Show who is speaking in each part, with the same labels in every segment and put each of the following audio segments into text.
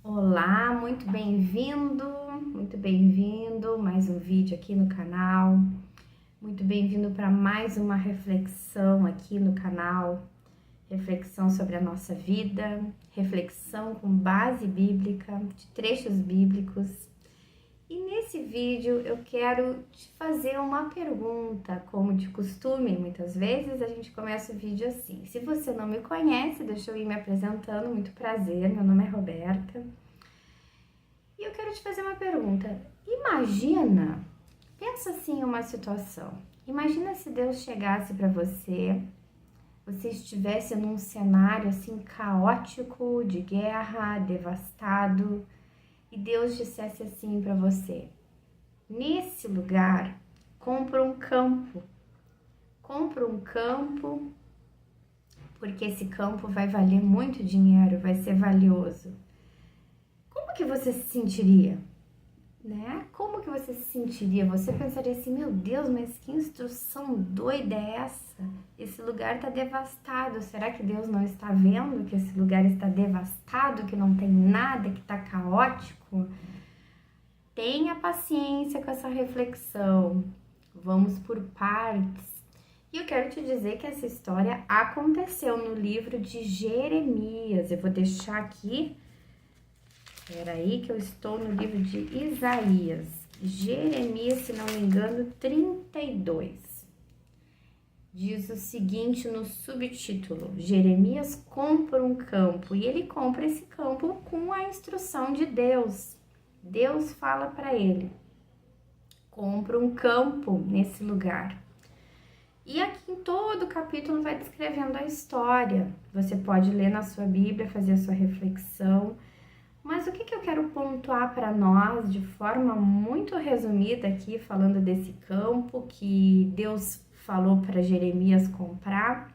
Speaker 1: Olá, muito bem-vindo, mais um vídeo aqui no canal, muito bem-vindo para mais uma reflexão aqui no canal, reflexão sobre a nossa vida, reflexão com base bíblica, de trechos bíblicos. E nesse vídeo eu quero te fazer uma pergunta, como de costume, muitas vezes a gente começa o vídeo assim. Se você não me conhece, deixa eu ir me apresentando, muito prazer, meu nome é Roberta. E eu quero te fazer uma pergunta. Pensa assim em uma situação. Imagina se Deus chegasse para você estivesse num cenário assim caótico, de guerra, devastado, e Deus dissesse assim para você: nesse lugar, compra um campo. Compra um campo, porque esse campo vai valer muito dinheiro, vai ser valioso. Como que você se sentiria? Né? Como que você se sentiria? Você pensaria assim, meu Deus, mas que instrução doida é essa? Esse lugar está devastado. Será que Deus não está vendo que esse lugar está devastado, que não tem nada, que está caótico? Tenha paciência com essa reflexão. Vamos por partes. E eu quero te dizer que essa história aconteceu no livro de Jeremias. Eu vou deixar aqui. Espera aí que eu estou no livro de Isaías, Jeremias, se não me engano, 32. Diz o seguinte no subtítulo: Jeremias compra um campo, e ele compra esse campo com a instrução de Deus. Deus fala para ele: compra um campo nesse lugar. E aqui em todo o capítulo vai descrevendo a história. Você pode ler na sua Bíblia, fazer a sua reflexão. Mas o que eu quero pontuar para nós de forma muito resumida aqui, falando desse campo que Deus falou para Jeremias comprar,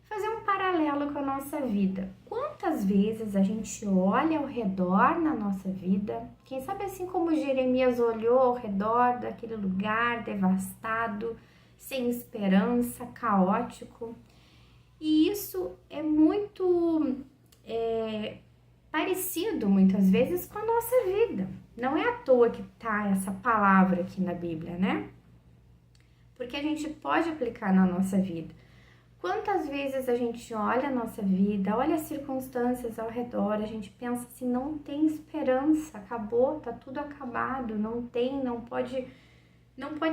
Speaker 1: fazer um paralelo com a nossa vida. Quantas vezes a gente olha ao redor na nossa vida, quem sabe assim como Jeremias olhou ao redor daquele lugar devastado, sem esperança, caótico, e isso é muito parecido muitas vezes com a nossa vida. Não é à toa que tá essa palavra aqui na Bíblia, né? Porque a gente pode aplicar na nossa vida. Quantas vezes a gente olha a nossa vida, olha as circunstâncias ao redor, a gente pensa assim, não tem esperança, acabou, tá tudo acabado, não pode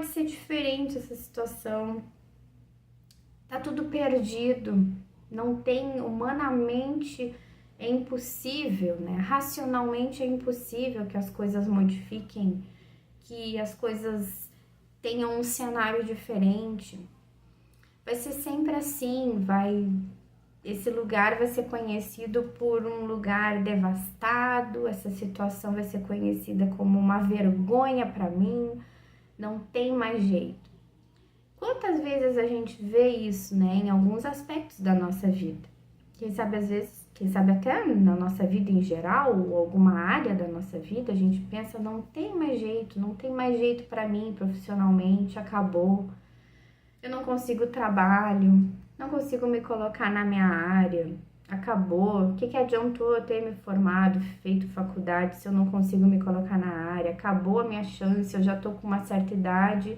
Speaker 1: ser diferente essa situação. Tá tudo perdido, não tem humanamente. É impossível, né? Racionalmente é impossível que as coisas modifiquem, que as coisas tenham um cenário diferente. Vai ser sempre assim, esse lugar vai ser conhecido por um lugar devastado, essa situação vai ser conhecida como uma vergonha para mim, não tem mais jeito. Quantas vezes a gente vê isso, né, em alguns aspectos da nossa vida? Quem sabe até na nossa vida em geral, ou alguma área da nossa vida, a gente pensa, não tem mais jeito para mim profissionalmente, acabou. Eu não consigo trabalho, não consigo me colocar na minha área, acabou. O que adiantou eu ter me formado, feito faculdade, se eu não consigo me colocar na área? Acabou a minha chance, eu já tô com uma certa idade,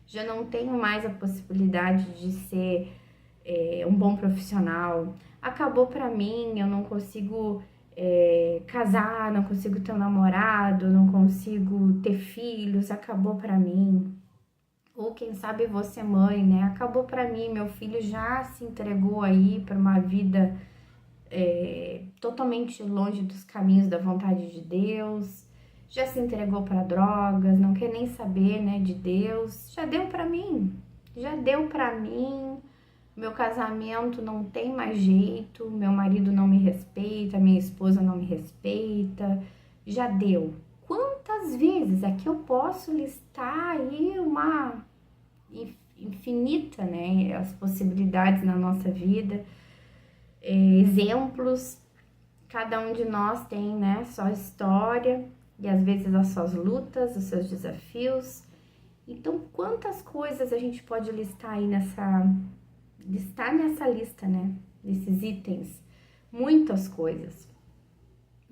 Speaker 1: já não tenho mais a possibilidade de ser um bom profissional. Acabou pra mim, eu não consigo casar, não consigo ter um namorado, não consigo ter filhos, acabou pra mim. Ou quem sabe você mãe, né? Acabou pra mim, meu filho já se entregou aí para uma vida totalmente longe dos caminhos da vontade de Deus, já se entregou para drogas, não quer nem saber, né, de Deus. Já deu pra mim. Meu casamento não tem mais jeito, meu marido não me respeita, minha esposa não me respeita, já deu. Quantas vezes aqui eu posso listar aí uma infinita, né, as possibilidades na nossa vida, exemplos, cada um de nós tem, né, sua história e às vezes as suas lutas, os seus desafios. Então, quantas coisas a gente pode listar aí nessa lista, né? Desses itens. Muitas coisas.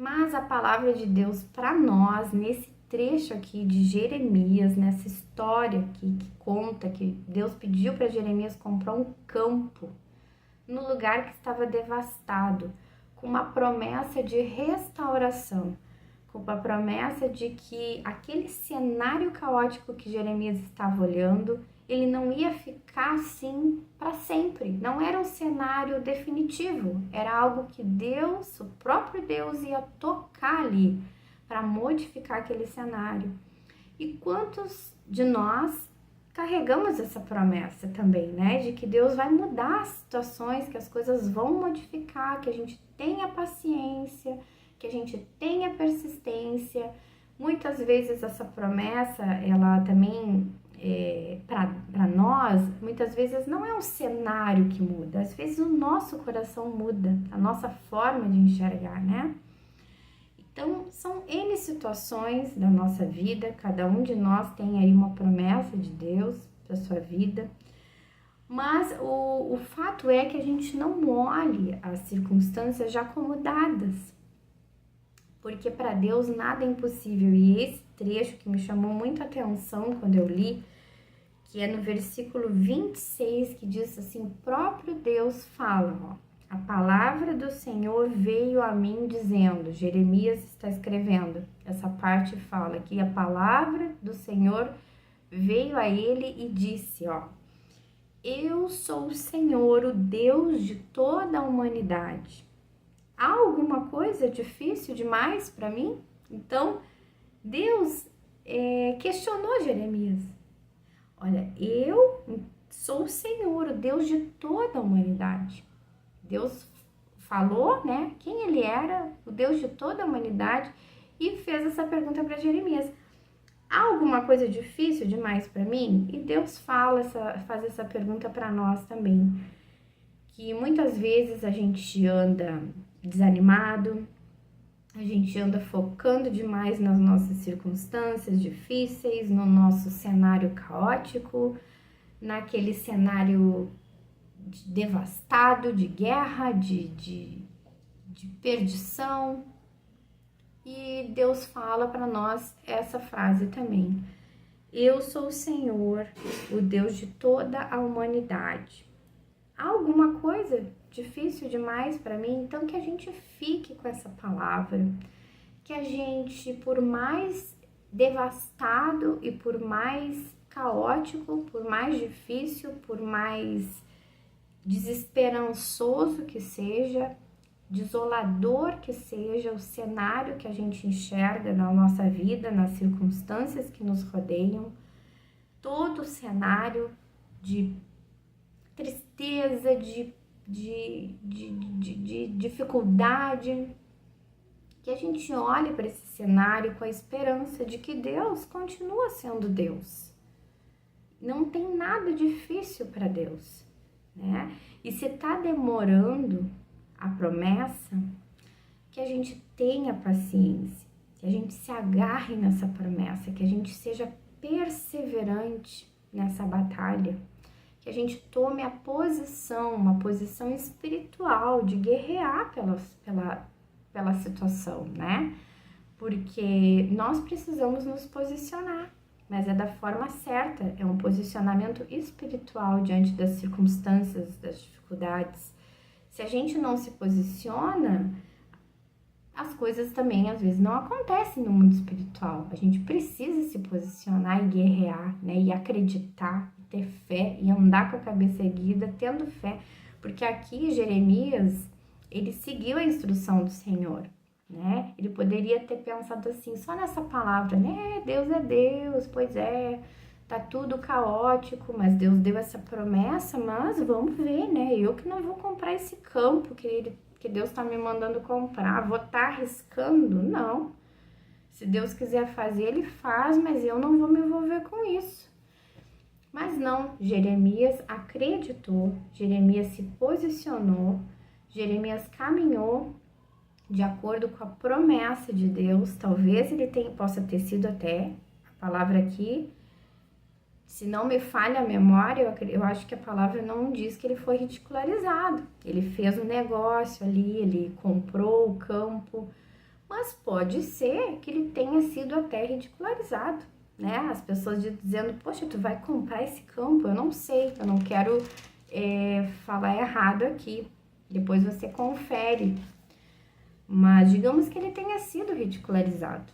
Speaker 1: Mas a palavra de Deus para nós, nesse trecho aqui de Jeremias, nessa história aqui que conta que Deus pediu para Jeremias comprar um campo no lugar que estava devastado, com uma promessa de restauração, com a promessa de que aquele cenário caótico que Jeremias estava olhando, ele não ia ficar assim para sempre. Não era um cenário definitivo, era algo que Deus, o próprio Deus, ia tocar ali para modificar aquele cenário. E quantos de nós carregamos essa promessa também, né? De que Deus vai mudar as situações, que as coisas vão modificar, que a gente tenha paciência, que a gente tenha persistência. Muitas vezes essa promessa, ela também, para nós, muitas vezes não é um cenário que muda, às vezes o nosso coração muda, a nossa forma de enxergar, né? Então, são N situações da nossa vida, cada um de nós tem aí uma promessa de Deus para sua vida, mas o fato é que a gente não olhe as circunstâncias já como dadas, porque para Deus nada é impossível. E esse trecho que me chamou muito a atenção quando eu li, que é no versículo 26, que diz assim, o próprio Deus fala, ó, a palavra do Senhor veio a mim dizendo, Jeremias está escrevendo, essa parte fala que a palavra do Senhor veio a ele e disse, ó, eu sou o Senhor, o Deus de toda a humanidade. Há alguma coisa difícil demais para mim? Então, Deus questionou Jeremias. Olha, eu sou o Senhor, o Deus de toda a humanidade. Deus falou, né, quem ele era, o Deus de toda a humanidade, e fez essa pergunta para Jeremias. Há alguma coisa difícil demais para mim? E Deus faz essa pergunta para nós também. Que muitas vezes a gente anda desanimado, a gente anda focando demais nas nossas circunstâncias difíceis, no nosso cenário caótico, naquele cenário devastado, de guerra, de perdição. E Deus fala para nós essa frase também. Eu sou o Senhor, o Deus de toda a humanidade. Há alguma coisa difícil demais para mim? Então que a gente fique com essa palavra. Que a gente, por mais devastado e por mais caótico, por mais difícil, por mais desesperançoso que seja, desolador que seja o cenário que a gente enxerga na nossa vida, nas circunstâncias que nos rodeiam, todo o cenário de tristeza, de dificuldade, que a gente olhe para esse cenário com a esperança de que Deus continua sendo Deus. Não tem nada difícil para Deus, né? E se está demorando a promessa, que a gente tenha paciência, que a gente se agarre nessa promessa, que a gente seja perseverante nessa batalha, que a gente tome a posição, uma posição espiritual de guerrear pela situação, né? Porque nós precisamos nos posicionar, mas é da forma certa, é um posicionamento espiritual diante das circunstâncias, das dificuldades. Se a gente não se posiciona, as coisas também às vezes não acontecem no mundo espiritual. A gente precisa se posicionar e guerrear, né? E acreditar, ter fé e andar com a cabeça erguida, tendo fé. Porque aqui Jeremias, ele seguiu a instrução do Senhor, né? Ele poderia ter pensado assim, só nessa palavra, né? Deus é Deus, pois é, tá tudo caótico, mas Deus deu essa promessa, mas vamos ver, né? Eu que não vou comprar esse campo que Deus tá me mandando comprar, vou estar arriscando? Não. Se Deus quiser fazer, Ele faz, mas eu não vou me envolver com isso. Mas não, Jeremias acreditou, Jeremias se posicionou, Jeremias caminhou de acordo com a promessa de Deus. Talvez ele possa ter sido até, a palavra aqui, se não me falha a memória, eu acho que a palavra não diz que ele foi ridicularizado. Ele fez um negócio ali, ele comprou o campo, Mas pode ser que ele tenha sido até ridicularizado, né? As pessoas dizendo, poxa, tu vai comprar esse campo? Eu não sei, eu não quero falar errado aqui. Depois você confere. Mas digamos que ele tenha sido ridicularizado.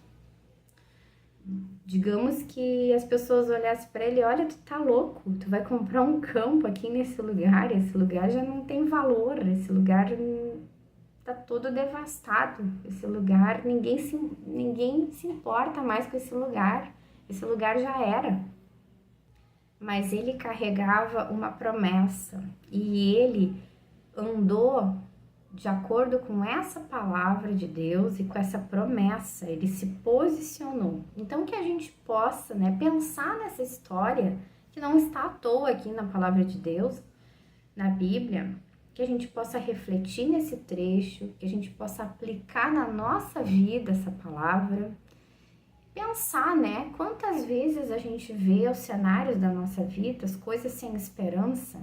Speaker 1: Digamos que as pessoas olhassem para ele, olha, tu tá louco, tu vai comprar um campo aqui nesse lugar, esse lugar já não tem valor, esse lugar tá todo devastado, esse lugar, ninguém se importa mais com esse lugar já era. Mas ele carregava uma promessa e ele andou de acordo com essa palavra de Deus e com essa promessa, ele se posicionou. Então que a gente possa, né, pensar nessa história que não está à toa aqui na palavra de Deus, na Bíblia, que a gente possa refletir nesse trecho, que a gente possa aplicar na nossa vida essa palavra, pensar, né, quantas vezes a gente vê os cenários da nossa vida, as coisas sem esperança,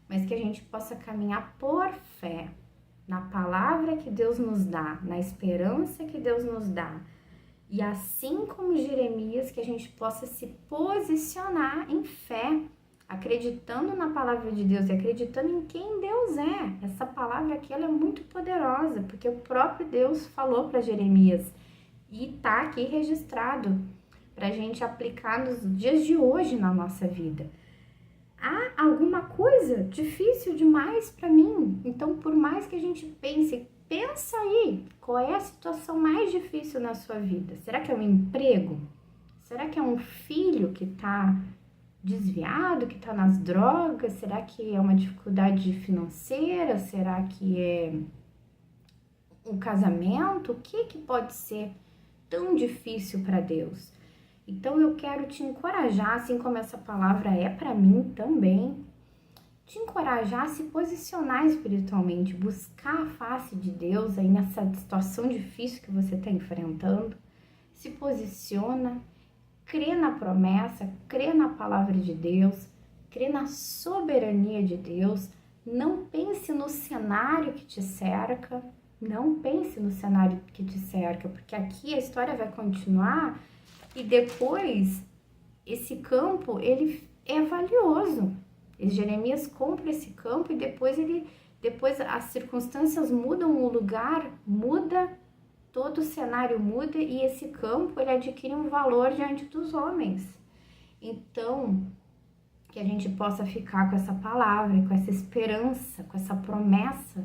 Speaker 1: mas que a gente possa caminhar por fé, na palavra que Deus nos dá, na esperança que Deus nos dá. E assim como Jeremias, que a gente possa se posicionar em fé, acreditando na palavra de Deus e acreditando em quem Deus é. Essa palavra aqui ela é muito poderosa, porque o próprio Deus falou para Jeremias e tá aqui registrado para a gente aplicar nos dias de hoje na nossa vida. Há alguma coisa difícil demais para mim? Então, por mais que a gente pense, pensa aí, qual é a situação mais difícil na sua vida? Será que é um emprego? Será que é um filho que está desviado, que está nas drogas? Será que é uma dificuldade financeira? Será que é um casamento? O que pode ser tão difícil para Deus? Então eu quero te encorajar, assim como essa palavra é para mim também, te encorajar a se posicionar espiritualmente, buscar a face de Deus aí nessa situação difícil que você está enfrentando. Se posiciona, crê na promessa, crê na palavra de Deus, crê na soberania de Deus. Não pense no cenário que te cerca, não pense no cenário que te cerca, porque aqui a história vai continuar. E depois, esse campo, ele é valioso. Jeremias compra esse campo e depois as circunstâncias mudam, o lugar muda, todo o cenário muda e esse campo, ele adquire um valor diante dos homens. Então, que a gente possa ficar com essa palavra, com essa esperança, com essa promessa,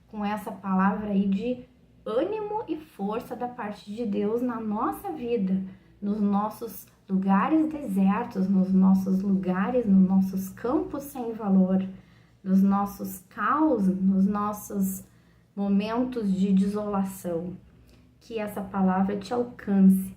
Speaker 1: com essa palavra aí de ânimo e força da parte de Deus na nossa vida, nos nossos lugares desertos, nos nossos lugares, nos nossos campos sem valor, nos nossos caos, nos nossos momentos de desolação. Que essa palavra te alcance.